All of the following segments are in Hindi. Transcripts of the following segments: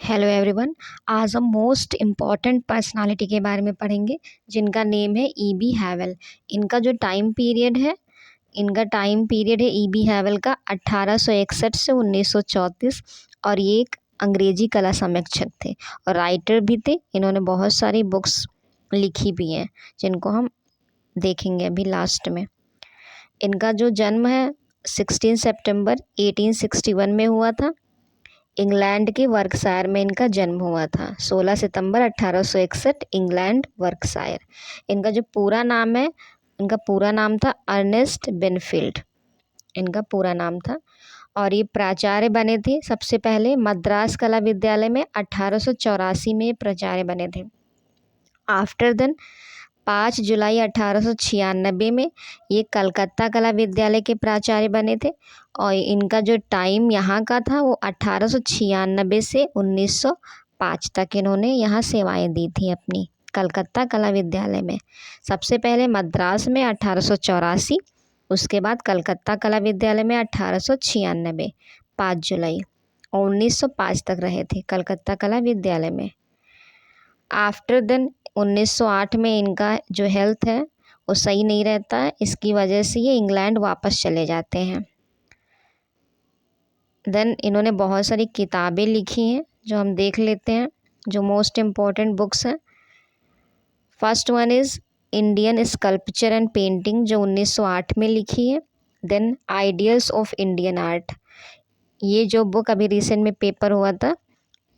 Hello everyone. आज हम मोस्ट इम्पॉर्टेंट पर्सनालिटी के बारे में पढ़ेंगे जिनका नेम है ईबी हैवेल। इनका टाइम पीरियड है ईबी हैवेल का 1861 से 1934। और ये एक अंग्रेजी कला समीक्षक थे और राइटर भी थे। इन्होंने बहुत सारी बुक्स लिखी भी हैं जिनको हम देखेंगे अभी लास्ट में। इनका जो जन्म है 16 सितंबर 1861 में हुआ था। इंग्लैंड के वर्कशायर में इनका जन्म हुआ था। 16 सितंबर 1861, इंग्लैंड वर्कशायर। इनका जो पूरा नाम है, इनका पूरा नाम था अर्नेस्ट बेनफील्ड। इनका पूरा नाम था। और ये प्राचार्य बने थे सबसे पहले मद्रास कला विद्यालय में 1884 में प्राचार्य बने थे। आफ्टर देन 5 जुलाई 1896 में ये कलकत्ता कला विद्यालय के प्राचार्य बने थे। और इनका जो टाइम यहाँ का था वो 1896 से 1905 तक इन्होंने यहाँ सेवाएं दी थी अपनी कलकत्ता कला विद्यालय में। सबसे पहले मद्रास में 1884, उसके बाद कलकत्ता कला विद्यालय में 1896 5 जुलाई, और 1905 तक रहे थे कलकत्ता कला विद्यालय में। आफ्टर देन 1908 में इनका जो हेल्थ है वो सही नहीं रहता है, इसकी वजह से ये इंग्लैंड वापस चले जाते हैं। देन इन्होंने बहुत सारी किताबें लिखी हैं जो हम देख लेते हैं, जो मोस्ट इम्पॉर्टेंट बुक्स हैं। First one is Indian sculpture and painting, जो 1908 में लिखी है। Then ideals of Indian art, ये जो बुक अभी रिसेंट में पेपर हुआ था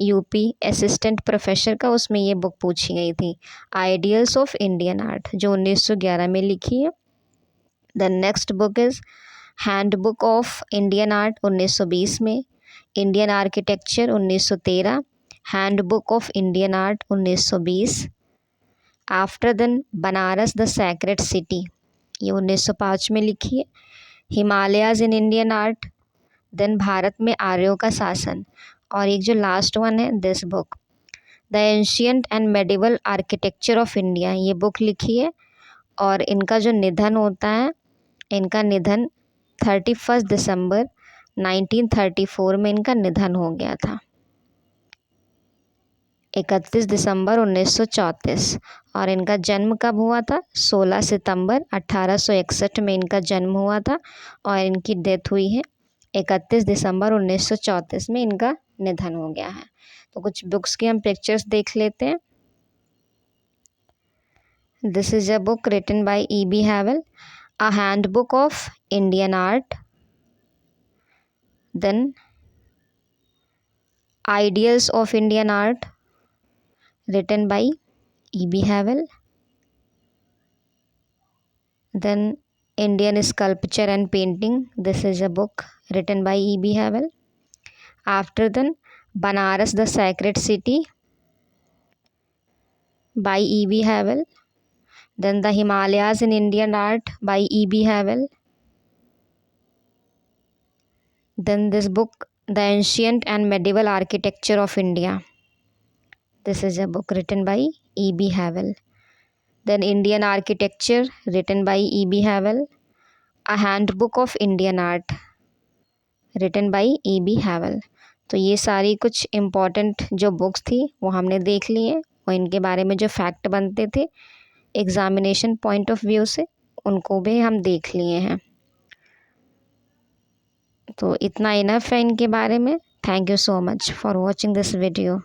यूपी असिस्टेंट प्रोफेसर का, उसमें ये बुक पूछी गई थी, आइडियल्स ऑफ इंडियन आर्ट, जो 1911 में लिखी है। The next book is hand book of Indian art 1920 में। Indian architecture 1913, hand book of Indian art 1920। After then Banaras the sacred city, ये 1905 में लिखी है। Himalayas in Indian art, then Bharat में आर्यों का शासन, और एक जो लास्ट वन है this book the ancient and medieval architecture of India, ये बुक लिखी है। और इनका जो निधन होता है, इनका निधन 31 दिसंबर 1934 में इनका निधन हो गया था, 31 दिसंबर 1934। और इनका जन्म कब हुआ था? 16 सितंबर 1861 में इनका जन्म हुआ था और इनकी डेथ हुई है 31 दिसंबर 1934 में इनका निधन हो गया है। तो कुछ बुक्स की हम पिक्चर्स देख लेते हैं। This is a book written by E B Havell, a handbook of Indian art. Then ideals of Indian art written by E.B. Havel. Then Indian Sculpture and Painting, this is a book written by E.B. Havel. After then Banaras the Sacred City by E.B. Havel. Then the Himalayas in Indian Art by E.B. Havel. Then this book The Ancient and Medieval Architecture of India, this is a book written by E.B. Havel. Then Indian Architecture written by E.B. Havel, A Handbook of Indian Art written by E.B. Havel. तो ये सारी कुछ इम्पॉर्टेंट जो बुक्स थी वो हमने देख ली हैं और इनके बारे में जो फैक्ट बनते थे एग्ज़ामिनेशन पॉइंट ऑफ व्यू से उनको भी हम देख लिए हैं। तो इतना इनफ है इनके बारे में। Thank you so much for watching this video.